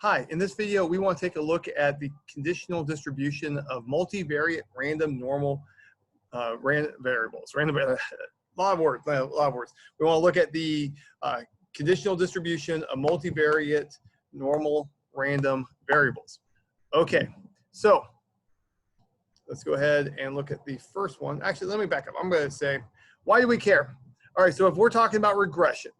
Hi, in this video, we want to take a look at the conditional distribution of multivariate random normal variables. A lot of words, a lot of words. We want to look at the conditional distribution of multivariate normal random variables. Okay, so let's go ahead and look at the first one. Actually, let me back up. I'm going to say, why do we care? All right, so if we're talking about regression,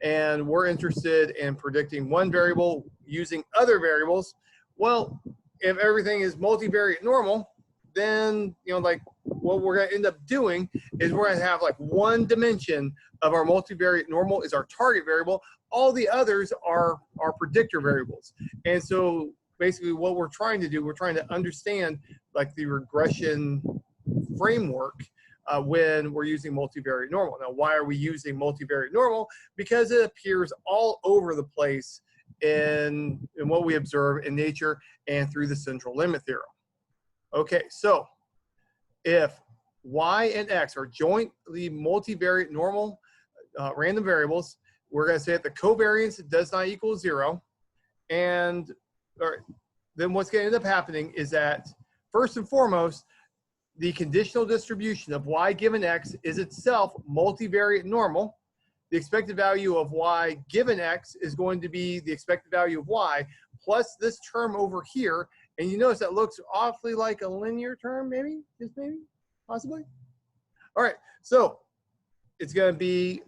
and we're interested in predicting one variable using other variables, well, if everything is multivariate normal, then, like what we're going to end up doing is we're going to have like one dimension of our multivariate normal is our target variable. All the others are our predictor variables. And so basically what we're trying to do, we're trying to understand like the regression framework when we're using multivariate normal. Now, why are we using multivariate normal? Because it appears all over the place in what we observe in nature and through the central limit theorem. Okay, so if y and x are jointly multivariate normal random variables, we're going to say that the covariance does not equal 0. And then what's going to end up happening is that, first and foremost, the conditional distribution of y given x is itself multivariate normal. The expected value of y given x is going to be the expected value of y plus this term over here. And you notice that looks awfully like a linear term, maybe, just maybe, possibly. All right, so it's going to be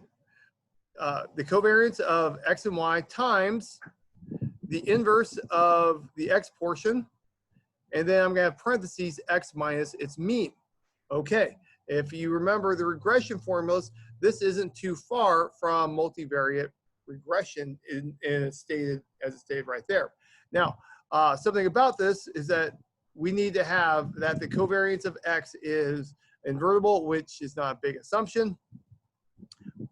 the covariance of x and y times the inverse of the x portion. And then I'm going to have parentheses x minus its mean. Okay, if you remember the regression formulas, this isn't too far from multivariate regression as it's stated right there. Now, something about this is that we need to have that the covariance of x is invertible, which is not a big assumption.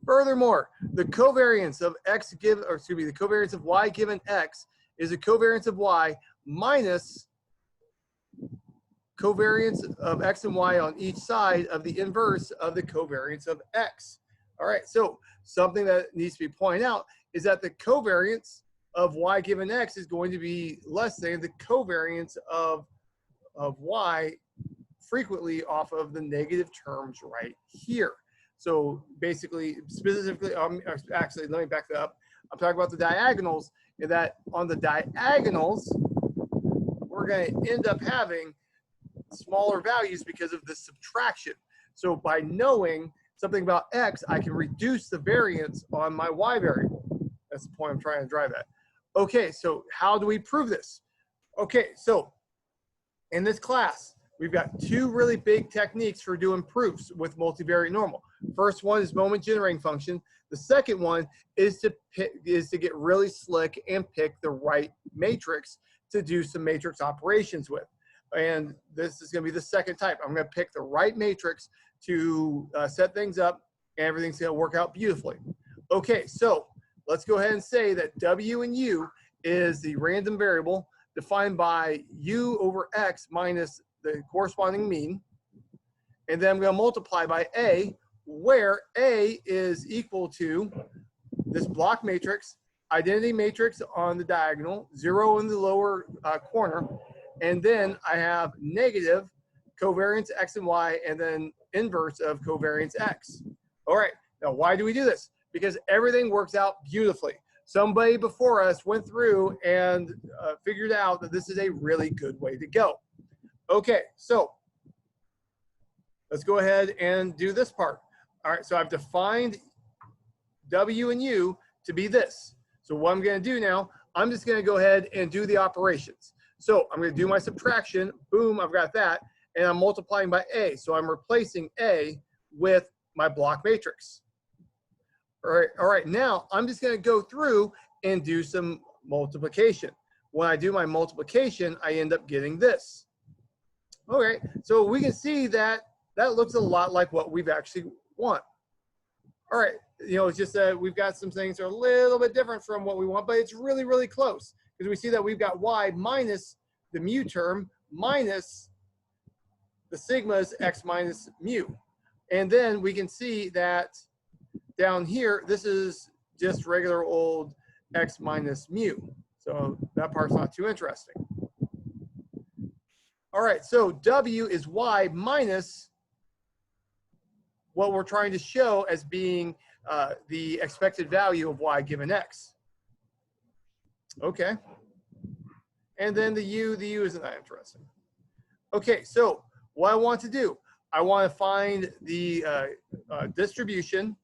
Furthermore, the covariance of the covariance of y given x is a covariance of y minus covariance of x and y on each side of the inverse of the covariance of x. All right, so something that needs to be pointed out is that the covariance of y given x is going to be less than the covariance of y frequently off of the negative terms right here. So basically, specifically, actually, let me back that up. I'm talking about the diagonals, and that on the diagonals, we're going to end up having smaller values because of the subtraction. So by knowing something about x, I can reduce the variance on my y variable. That's the point I'm trying to drive at. Okay, so how do we prove this? Okay, so in this class, we've got two really big techniques for doing proofs with multivariate normal. First one is moment generating function. The second one is to get really slick and pick the right matrix to do some matrix operations with. And this is going to be the second type. I'm going to pick the right matrix to set things up, and everything's going to work out beautifully. Okay, so let's go ahead and say that w and u is the random variable defined by u over x minus the corresponding mean. And then I'm going to multiply by a, where a is equal to this block matrix, identity matrix on the diagonal, 0 in the lower corner, and then I have negative covariance x and y, and then inverse of covariance x. All right, now why do we do this? Because everything works out beautifully. Somebody before us went through and figured out that this is a really good way to go. Okay, so let's go ahead and do this part. All right, so I've defined w and u to be this. So what I'm going to do now, I'm just going to go ahead and do the operations. So I'm going to do my subtraction. Boom, I've got that. And I'm multiplying by a. So I'm replacing a with my block matrix. All right, now I'm just going to go through and do some multiplication. When I do my multiplication, I end up getting this. Okay, so we can see that that looks a lot like what we've actually want. All right, it's just that we've got some things that are a little bit different from what we want, but it's really, really close. Because we see that we've got y minus the mu term minus the sigma's x minus mu. And then we can see that down here, this is just regular old x minus mu. So that part's not too interesting. All right, so W is Y minus what we're trying to show as being the expected value of Y given X. Okay. And then the U isn't that interesting. Okay, so what I want to do, I want to find the distribution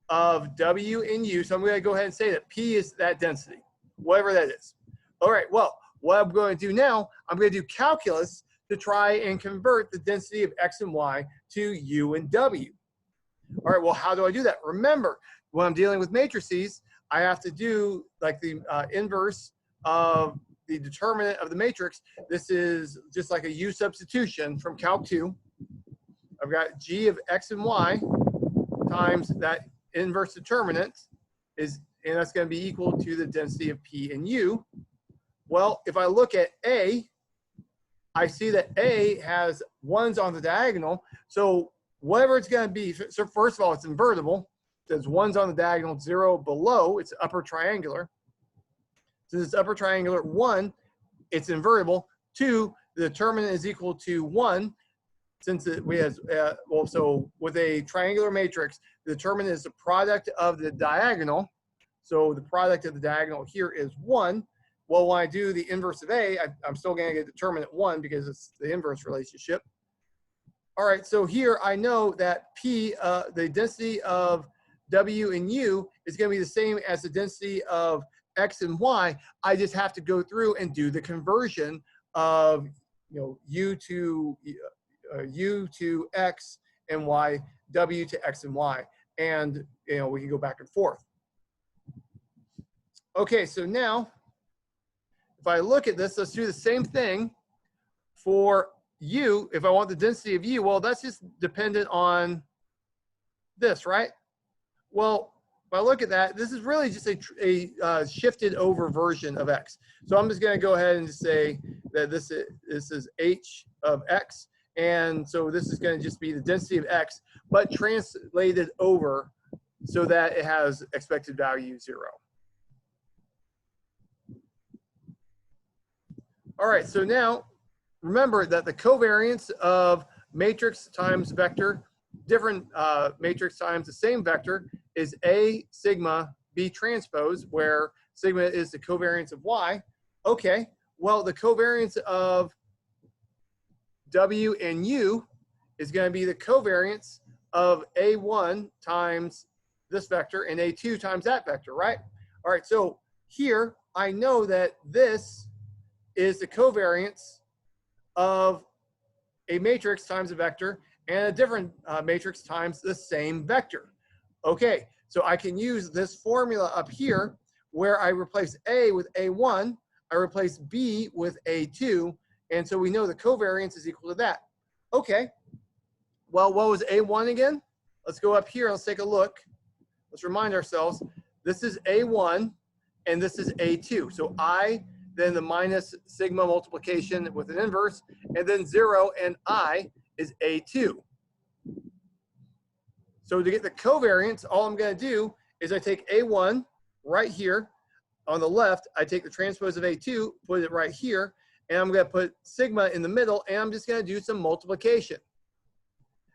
of W and U. So I'm going to go ahead and say that P is that density, whatever that is. All right, well, what I'm going to do now, I'm going to do calculus to try and convert the density of X and Y to U and W. All right, well, how do I do that? Remember, when I'm dealing with matrices, I have to do like the inverse of the determinant of the matrix. This is just like a U substitution from Calc 2. I've got G of X and Y times that inverse determinant and that's going to be equal to the density of P and U. Well, if I look at A, I see that A has ones on the diagonal. So whatever it's going to be, so first of all, it's invertible. There's ones on the diagonal, 0 below, it's upper triangular. So this upper triangular, 1, it's invertible. 2, the determinant is equal to 1. Since we have, well, so with a triangular matrix, the determinant is the product of the diagonal. So the product of the diagonal here is 1. Well, when I do the inverse of A, I'm still going to get determinant 1 because it's the inverse relationship. All right, so here I know that P, the density of W and U is going to be the same as the density of X and Y. I just have to go through and do the conversion of, U to X and Y, W to X and Y, and we can go back and forth. Okay, so now if I look at this, let's do the same thing for U. If I want the density of U, well, that's just dependent on this, right? Well, if I look at that, this is really just a shifted over version of X. So I'm just going to go ahead and just say that this is H of X. And so this is going to just be the density of X, but translated over so that it has expected value 0. All right, so now remember that the covariance of matrix times vector, different matrix times the same vector, is A sigma B transpose, where sigma is the covariance of Y. Okay, well, the covariance of W and U is going to be the covariance of A1 times this vector and A2 times that vector, right? All right, so here I know that this is the covariance of a matrix times a vector and a different matrix times the same vector. Okay, so I can use this formula up here where I replace A with A1, I replace B with A2, and so we know the covariance is equal to that. Okay, well, what was A1 again? Let's go up here, let's take a look. Let's remind ourselves, this is A1 and this is A2. So I, then the minus sigma multiplication with an inverse, and then 0 and I is A2. So to get the covariance, all I'm going to do is I take A1 right here on the left, I take the transpose of A2, put it right here, and I'm going to put sigma in the middle, and I'm just going to do some multiplication.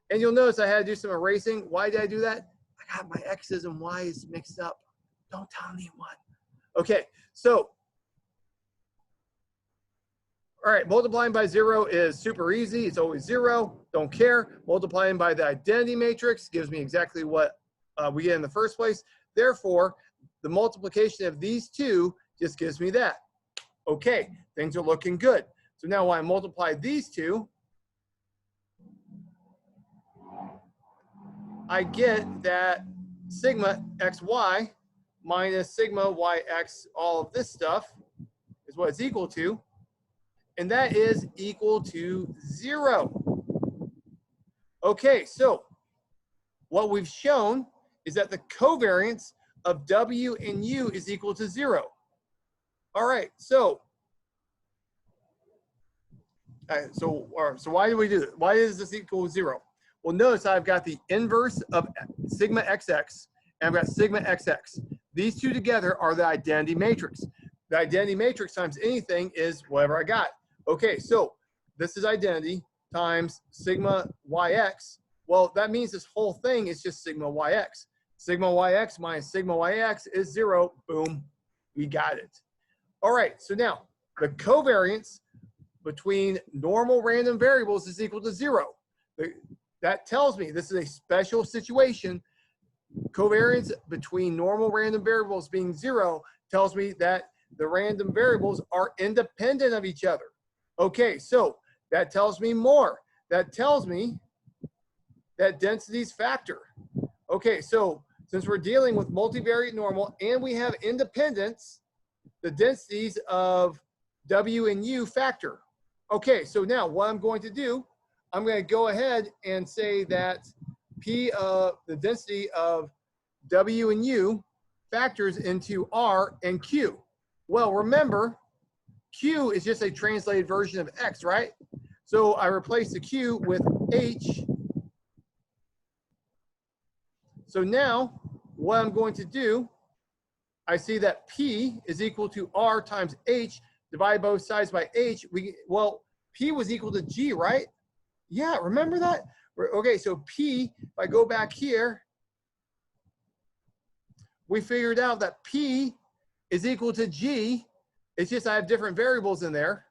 And you'll notice I had to do some erasing. Why did I do that? I got my X's and Y's mixed up. Don't tell anyone. Okay, so all right, multiplying by 0 is super easy. It's always 0. Don't care. Multiplying by the identity matrix gives me exactly what we get in the first place. Therefore, the multiplication of these two just gives me that. Okay, things are looking good. So now when I multiply these two, I get that sigma xy minus sigma yx, all of this stuff, is what it's equal to. And that is equal to 0. Okay, so what we've shown is that the covariance of W and U is equal to 0. All right, so why do we do this? Why is this equal to 0? Well, notice I've got the inverse of sigma xx, and I've got sigma xx. These two together are the identity matrix. the identity matrix times anything is whatever I got. Okay, so this is identity times sigma yx. Well, that means this whole thing is just sigma yx. Sigma yx minus sigma yx is 0. Boom, we got it. All right, so now the covariance between normal random variables is equal to 0. That tells me this is a special situation. Covariance between normal random variables being 0 tells me that the random variables are independent of each other. Okay, so that tells me more. That tells me that densities factor. Okay, so since we're dealing with multivariate normal and we have independence, the densities of W and U factor. Okay, so now what I'm going to do, I'm going to go ahead and say that the density of W and U factors into R and Q. Well, remember, Q is just a translated version of X, right? So I replace the Q with H. So now what I'm going to do, I see that P is equal to R times H, divide both sides by H. Well, P was equal to G, right? Yeah, remember that? Okay, so P, if I go back here, we figured out that P is equal to G. It's just I have different variables in there.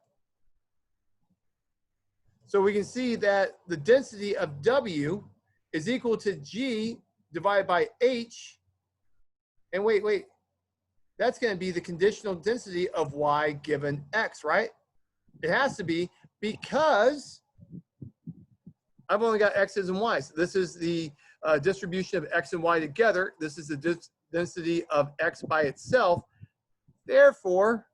So we can see that the density of W is equal to G divided by H. And wait, that's going to be the conditional density of Y given X, right? It has to be, because I've only got X's and Y's. This is the distribution of X and Y together. This is the density of X by itself. Therefore,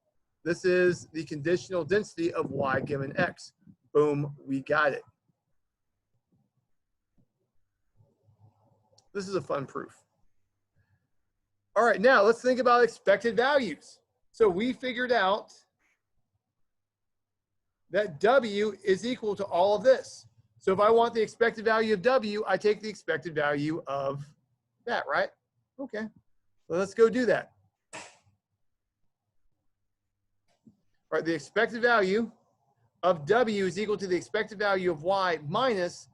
this is the conditional density of Y given X. Boom, we got it. This is a fun proof. All right, now let's think about expected values. So we figured out that W is equal to all of this. So if I want the expected value of W, I take the expected value of that, right? Okay, so let's go do that. All right, the expected value of W is equal to the expected value of Y minus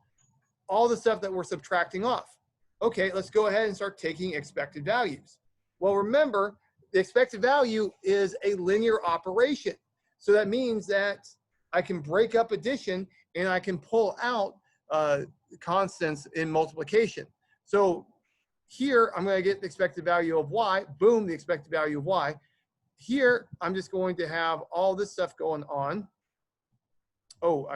all the stuff that we're subtracting off. Okay, let's go ahead and start taking expected values. Well, remember, the expected value is a linear operation. So that means that I can break up addition and I can pull out constants in multiplication. So here, I'm going to get the expected value of Y. Boom, the expected value of Y. Here, I'm just going to have all this stuff going on. Oh,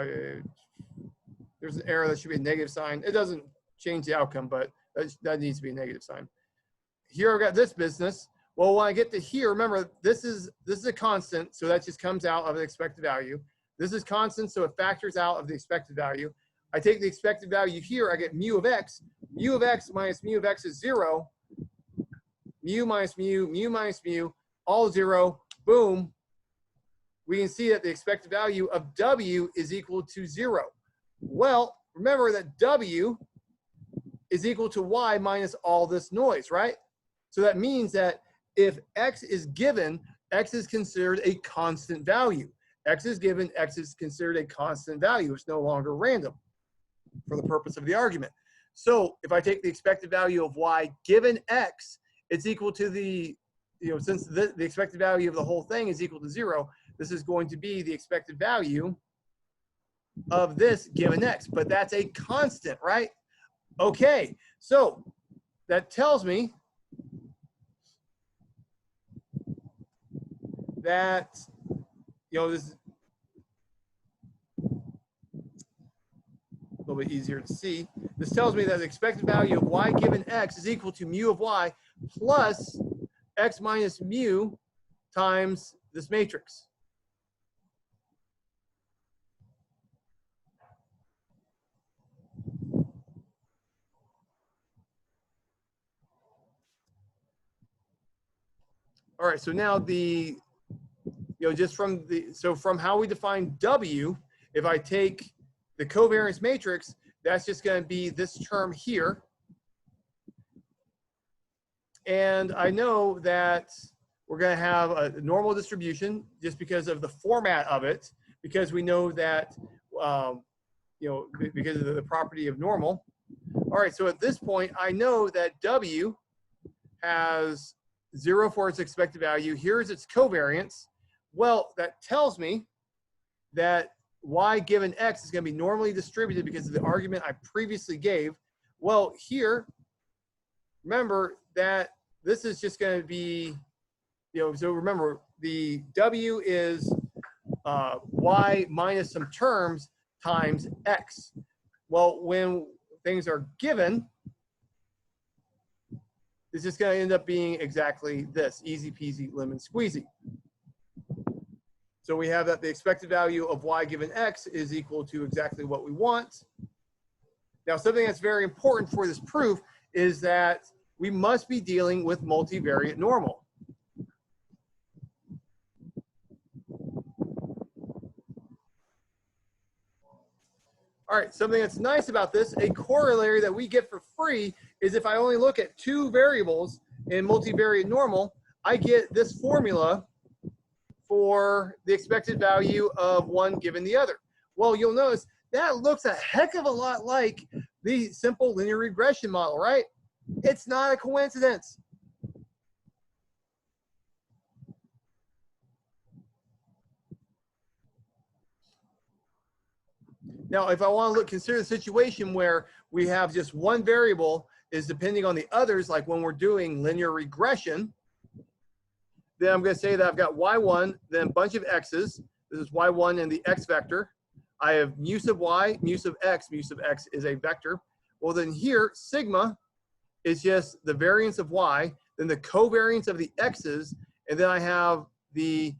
there's an error. That should be a negative sign. It doesn't change the outcome, but that needs to be a negative sign. Here I've got this business. Well, when I get to here, remember, this is a constant, so that just comes out of the expected value. This is constant, so it factors out of the expected value. I take the expected value here, I get mu of x. Mu of x minus mu of x is 0. Mu minus mu, all 0. Boom. We can see that the expected value of W is equal to 0. Well, remember that W is equal to Y minus all this noise, right? So that means that if X is given, X is considered a constant value. X is given, X is considered a constant value. It's no longer random for the purpose of the argument. So if I take the expected value of Y given X, it's equal to the, since the expected value of the whole thing is equal to 0, this is going to be the expected value of this given X. But that's a constant, right? Okay, so that tells me that, this is a little bit easier to see. This tells me that the expected value of Y given X is equal to mu of Y plus X minus mu times this matrix. All right, so now from how we define W, if I take the covariance matrix, that's just going to be this term here. And I know that we're going to have a normal distribution just because of the format of it, because we know that, because of the property of normal. All right, so at this point, I know that W has 0 for its expected value. Here's its covariance. Well, that tells me that Y given X is going to be normally distributed because of the argument I previously gave. Well, here, remember that this is just going to be, so remember the W is Y minus some terms times X. Well, when things are given, it's just going to end up being exactly this, easy peasy lemon squeezy. So we have that the expected value of Y given X is equal to exactly what we want. Now, something that's very important for this proof is that we must be dealing with multivariate normal. All right, something that's nice about this, a corollary that we get for free is if I only look at 2 variables in multivariate normal, I get this formula for the expected value of one given the other. Well, you'll notice that looks a heck of a lot like the simple linear regression model, right? It's not a coincidence. Now, if I want to consider the situation where we have just one variable is depending on the others, like when we're doing linear regression, then I'm going to say that I've got y1, then a bunch of x's. This is y1 and the x vector. I have mu sub y, mu sub x. Mu sub x is a vector. Well, then here, sigma is just the variance of y, then the covariance of the x's, and then I have the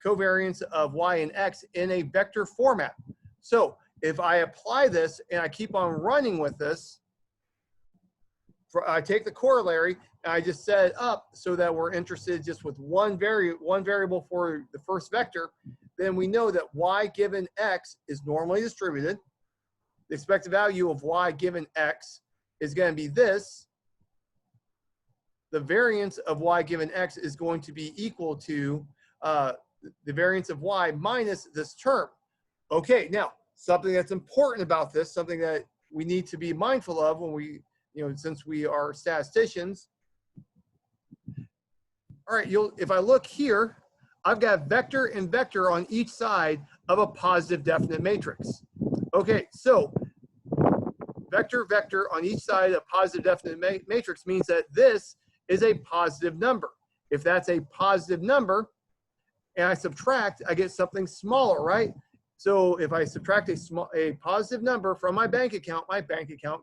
covariance of y and x in a vector format. So if I apply this and I keep on running with this, I take the corollary and I just set it up so that we're interested just with one variable for the first vector, then we know that y given x is normally distributed. The expected value of y given x is going to be this. The variance of y given x is going to be equal to the variance of y minus this term. Okay, now something that's important about this, something that we need to be mindful of when we, since we are statisticians. All right, if I look here, I've got vector and vector on each side of a positive definite matrix. Okay, so vector, vector on each side of a positive definite matrix means that this is a positive number. If that's a positive number and I subtract, I get something smaller, right? So if I subtract a positive number from my bank account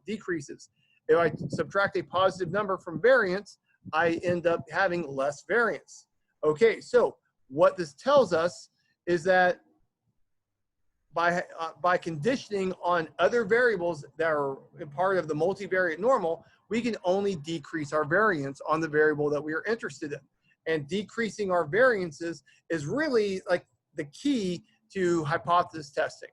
decreases. If I subtract a positive number from variance, I end up having less variance. Okay, so what this tells us is that by conditioning on other variables that are part of the multivariate normal, we can only decrease our variance on the variable that we are interested in. And decreasing our variances is really like the key to hypothesis testing.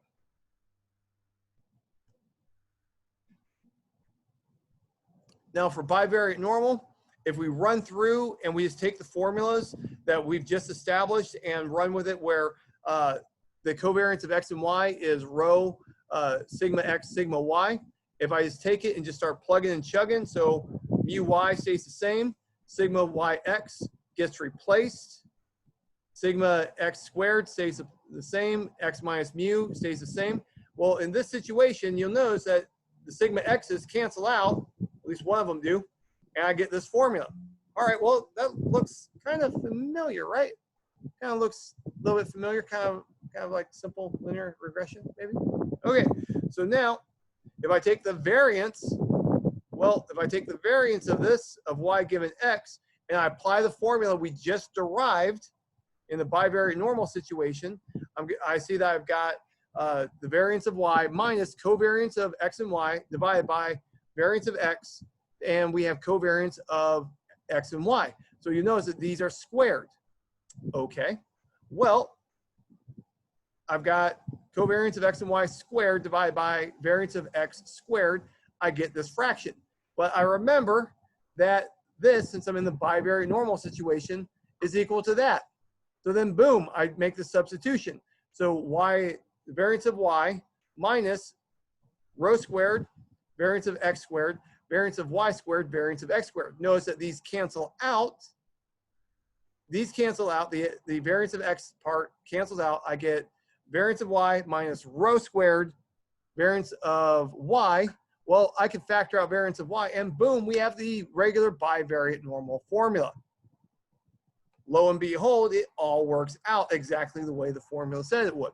Now for bivariate normal, if we run through and we just take the formulas that we've just established and run with it where the covariance of x and y is rho sigma x sigma y. If I just take it and just start plugging and chugging, so mu y stays the same, sigma yx gets replaced, sigma x squared stays the same, x minus mu stays the same. Well, in this situation, you'll notice that the sigma x's cancel out, at least one of them do, and I get this formula. All right, well, that looks kind of familiar, right? Kind of looks a little bit familiar, kind of like simple linear regression, maybe. Okay, so now if I take the variance, well, if I take the variance of this, of y given x, and I apply the formula we just derived in the bivariate normal situation, I see that I've got the variance of y minus covariance of x and y divided by variance of x, and we have covariance of x and y. So you notice that these are squared. Okay, well, I've got covariance of x and y squared divided by variance of x squared. I get this fraction. But I remember that this, since I'm in the bivariate normal situation, is equal to that. So then boom, I make the substitution. So y, the variance of y minus rho squared, variance of x squared, variance of y squared, variance of x squared. Notice that these cancel out. These cancel out. The variance of x part cancels out. I get variance of y minus rho squared, variance of y. Well, I can factor out variance of y, and boom, we have the regular bivariate normal formula. Lo and behold, it all works out exactly the way the formula said it would.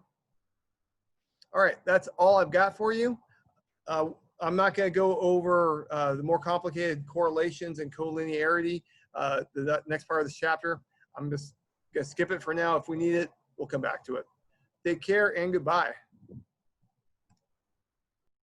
All right, that's all I've got for you. I'm not going to go over the more complicated correlations and collinearity, the next part of this chapter. I'm just going to skip it for now. If we need it, we'll come back to it. Take care and goodbye.